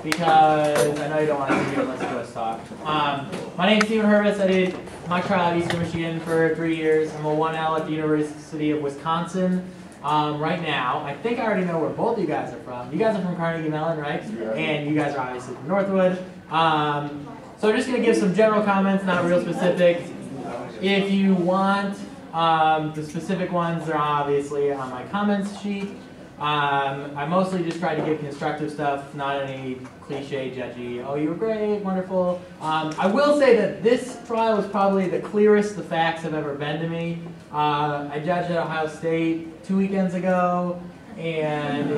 because I know you don't want to hear let's go talk. My name's Steven Hurwitz. I did mock trial at Eastern Michigan for 3 years. I'm a 1L at the University of Wisconsin. Right now, I think I already know where both of you guys are from. You guys are from Carnegie Mellon, right? Yeah. And you guys are obviously from Northwood. So I'm just going to give some general comments, not real specific. If you want the specific ones, they're obviously on my comments sheet. I mostly just try to give constructive stuff, not any cliche, judgy, oh, you were great, wonderful. I will say that this trial was probably the clearest the facts have ever been to me. I judged at Ohio State 2 weekends ago, and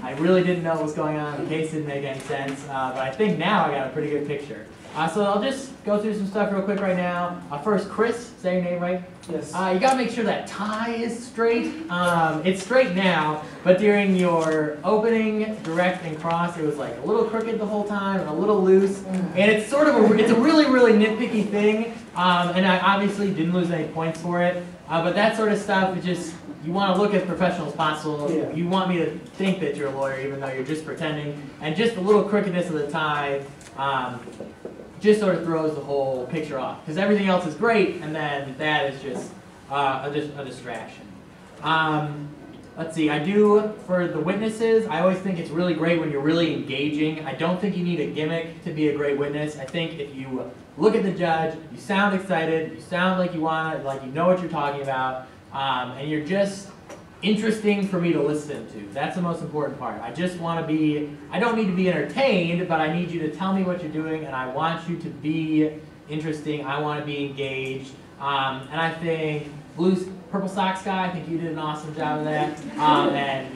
I really didn't know what was going on. The case didn't make any sense, but I think now I got a pretty good picture. So I'll just go through some stuff real quick right now. First, Chris, say your name right? Yes. You gotta make sure that tie is straight. It's straight now, but during your opening, direct, and cross, it was like a little crooked the whole time and a little loose. And it's sort of it's a really, really nitpicky thing. And I obviously didn't lose any points for it. But that sort of stuff, it just, you want to look as professional as possible. Yeah. You want me to think that you're a lawyer, even though you're just pretending. And just the little crookedness of the tie just sort of throws the whole picture off. Because everything else is great, and then that is just a distraction. Let's see, for the witnesses, I always think it's really great when you're really engaging. I don't think you need a gimmick to be a great witness. I think if you look at the judge, you sound excited, you sound like you want to, like you know what you're talking about, and you're just interesting for me to listen to. That's the most important part. I just want to be, I don't need to be entertained, but I need you to tell me what you're doing, and I want you to be interesting. I want to be engaged. And I think Purple Socks guy, I think you did an awesome job of that. And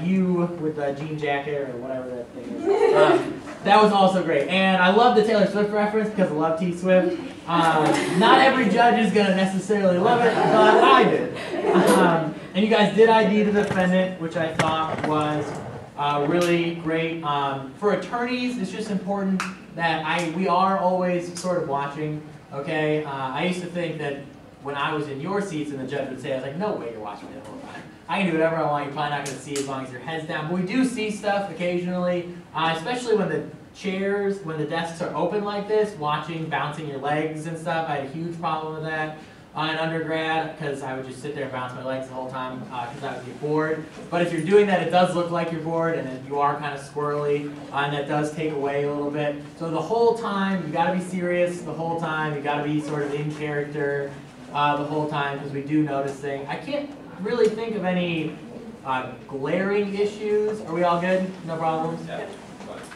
you with the jean jacket or whatever that thing is. That was also great. And I love the Taylor Swift reference because I love T Swift. Not every judge is going to necessarily love it, but I did. And you guys did ID the defendant, which I thought was really great. For attorneys, it's just important that we are always sort of watching. Okay, I used to think that when I was in your seats and the judge would say, I was like, no way you're watching me the whole time. I can do whatever I want. You're probably not going to see as long as your head's down. But we do see stuff occasionally, especially when when the desks are open like this, bouncing your legs and stuff. I had a huge problem with that in undergrad because I would just sit there and bounce my legs the whole time because I would get bored. But if you're doing that, it does look like you're bored and you are kind of squirrely, and that does take away a little bit. So the whole time, you got to be serious the whole time. You got to be sort of in character the whole time because we do notice things. I can't really think of any glaring issues. Are we all good? No problems? Yeah.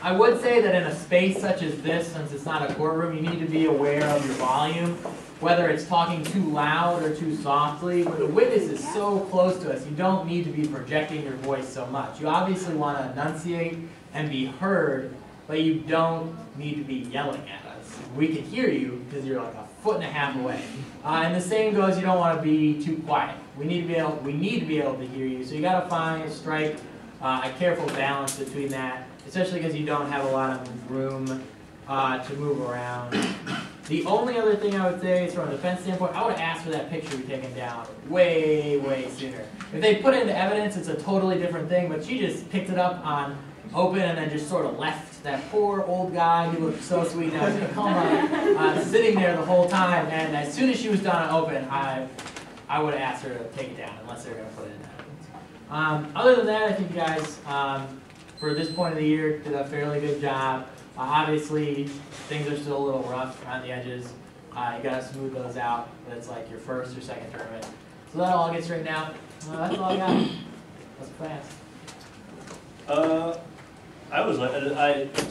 I would say that in a space such as this, since it's not a courtroom, you need to be aware of your volume, whether it's talking too loud or too softly. When the witness is so close to us, you don't need to be projecting your voice so much. You obviously want to enunciate and be heard, but you don't need to be yelling at us. We can hear you because you're like a foot and a half away. And the same goes, you don't want to be too quiet. We need to be able to hear you. So you got to strike a careful balance between that, especially because you don't have a lot of room to move around. The only other thing I would say is from a defense standpoint, I would have asked for that picture be taken down way, way sooner. If they put it into evidence, it's a totally different thing, but she just picked it up on open and then just sort of left that poor old guy who looked so sweet now in a coma sitting there the whole time. And as soon as she was done on open, I would have asked her to take it down unless they were going to put it in evidence. Other than that, I think you guys, for this point of the year, did a fairly good job. Obviously, things are still a little rough around the edges. You got to smooth those out. But it's like your first or second tournament. So that'll all get straightened out. That's all I got. That's fast.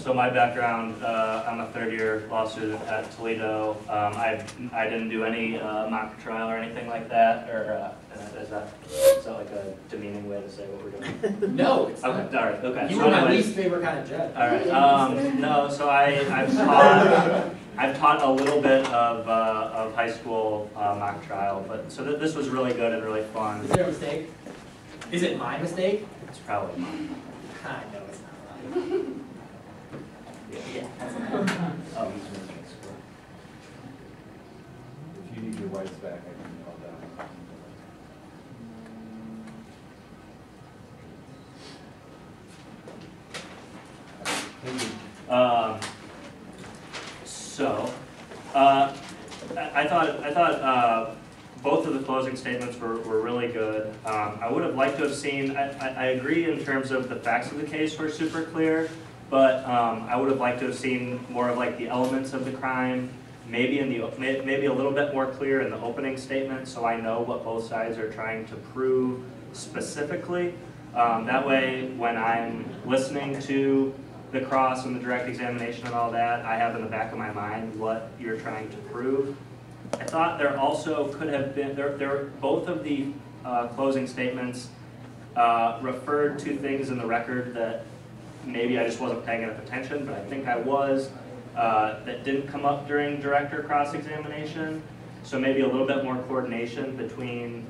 So my background, I'm a third-year law student at Toledo. I didn't do any mock trial or anything like that, or is that like a demeaning way to say what we're doing? No, it's okay, not. all right, okay. You were my least favorite kind of judge. All right. No, so I've taught a little bit of high school mock trial, but so this was really good and really fun. Is there a mistake? Is it my mistake? It's probably mine. I know it's not right. Yeah. Oh, If you need your whites back, I can call down. Thank you. So, I thought both of the closing statements were really good. I would have liked to have seen, I agree in terms of the facts of the case were super clear, but I would have liked to have seen more of like the elements of the crime, maybe maybe a little bit more clear in the opening statement, so I know what both sides are trying to prove specifically. That way, when I'm listening to the cross and the direct examination and all that, I have in the back of my mind what you're trying to prove. I thought there also could have been, both of the closing statements referred to things in the record that maybe I just wasn't paying enough attention, but I think I was, that didn't come up during direct or cross-examination. So maybe a little bit more coordination between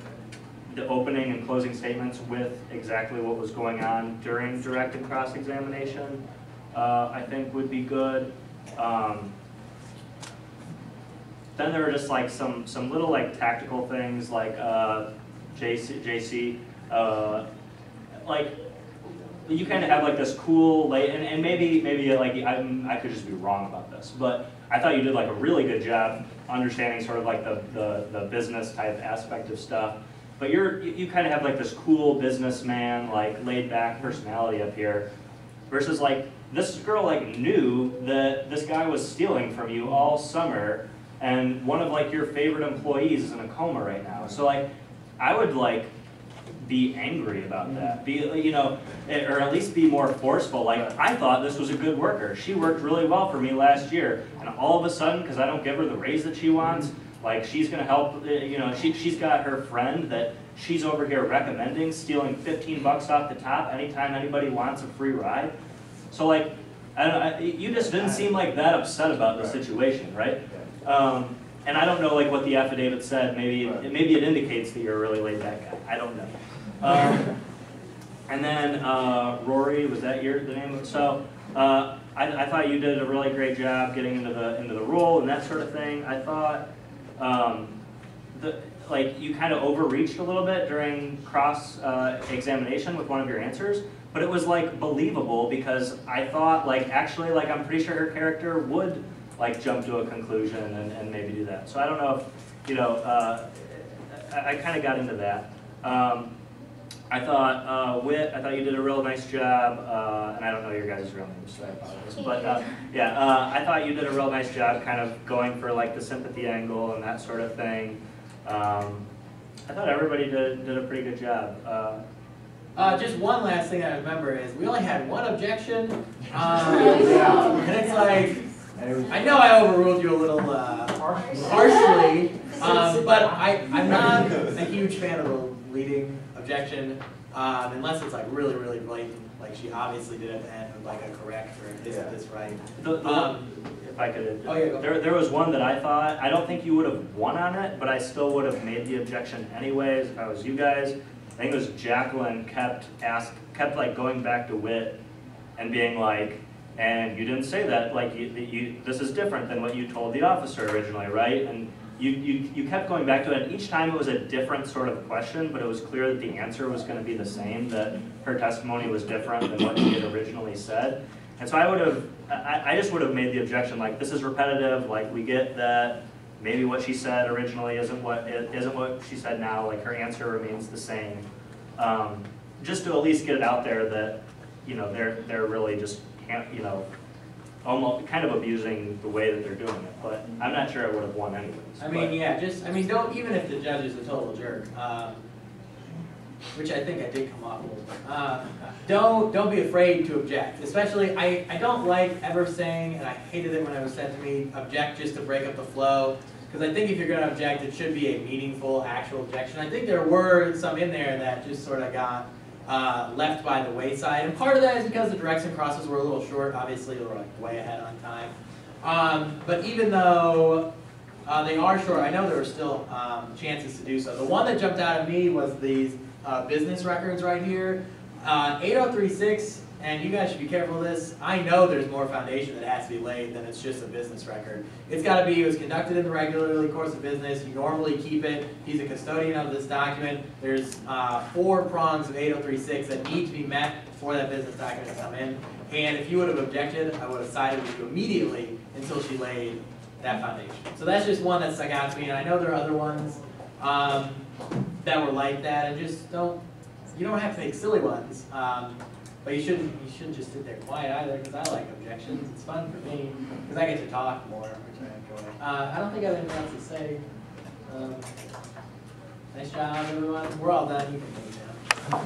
the opening and closing statements with exactly what was going on during direct and cross-examination, I think would be good. Then there were just like some little like tactical things like JC, like you kind of have like this cool and maybe like I could just be wrong about this, but I thought you did like a really good job understanding sort of like the business type aspect of stuff. But you kind of have like this cool businessman, like laid back personality up here, versus like this girl like knew that this guy was stealing from you all summer, and one of like your favorite employees is in a coma right now. So like I would like be angry about that, or at least be more forceful. Like I thought this was a good worker. She worked really well for me last year, and all of a sudden, because I don't give her the raise that she wants, like she's gonna help, she's got her friend that she's over here recommending, stealing 15 bucks off the top anytime anybody wants a free ride. So like, you just didn't seem like that upset about the situation, right? And I don't know like what the affidavit said. Maybe it indicates that you're a really laid back guy. I don't know. And then Rory, was that the name of it? So I thought you did a really great job getting into the role and that sort of thing. I thought like you kind of overreached a little bit during cross examination with one of your answers, but it was like believable because I thought like actually like I'm pretty sure her character would like jump to a conclusion and maybe do that. So I don't know if I kind of got into that. I thought I thought you did a real nice job, and I don't know your guys' real names, so I apologize. But yeah, I thought you did a real nice job kind of going for like the sympathy angle and that sort of thing. I thought everybody did a pretty good job. Just one last thing I remember is we only had one objection, and it's like, I know I overruled you a little harshly, but I'm not a huge fan of the leading objection, unless it's like really, really blatant, like she obviously did at the end with like a correct or isn't this right. If I could, oh, yeah, there was one that I thought, I don't think you would have won on it, but I still would have made the objection anyways if I was you guys. I think it was Jacqueline kept like going back to Whit and being like, and you didn't say that, like this is different than what you told the officer originally, right? And you kept going back to it, and each time it was a different sort of question, but it was clear that the answer was going to be the same, that her testimony was different than what she had originally said. And so I just would have made the objection, like this is repetitive, like we get that maybe what she said originally isn't what she said now, like her answer remains the same. Just to at least get it out there that, they're really just, almost kind of abusing the way that they're doing it, but I'm not sure I would have won anyways. I mean, yeah, don't, even if the judge is a total jerk, which I think I did come off a little bit, don't be afraid to object. Especially, I don't like ever saying, and I hated it when it was said to me, object just to break up the flow, because I think if you're going to object, it should be a meaningful, actual objection. I think there were some in there that just sort of got left by the wayside, and part of that is because the directs and crosses were a little short. Obviously, they were like way ahead on time. But even though they are short, I know there were still chances to do so. The one that jumped out at me was these business records right here. 8036, and you guys should be careful of this. I know there's more foundation that has to be laid than it's just a business record. It's got to be, it was conducted in the regular course of business. You normally keep it. He's a custodian of this document. There's 4 prongs of 8036 that need to be met for that business document to come in. And if you would have objected, I would have sided with you immediately until she laid that foundation. So that's just one that stuck out to me, and I know there are other ones that were like that, and just you don't have to make silly ones, but you shouldn't just sit there quiet either, because I like objections. It's fun for me, because I get to talk more, which I enjoy. I don't think I have anything else to say. Nice job, everyone. We're all done. You can leave now.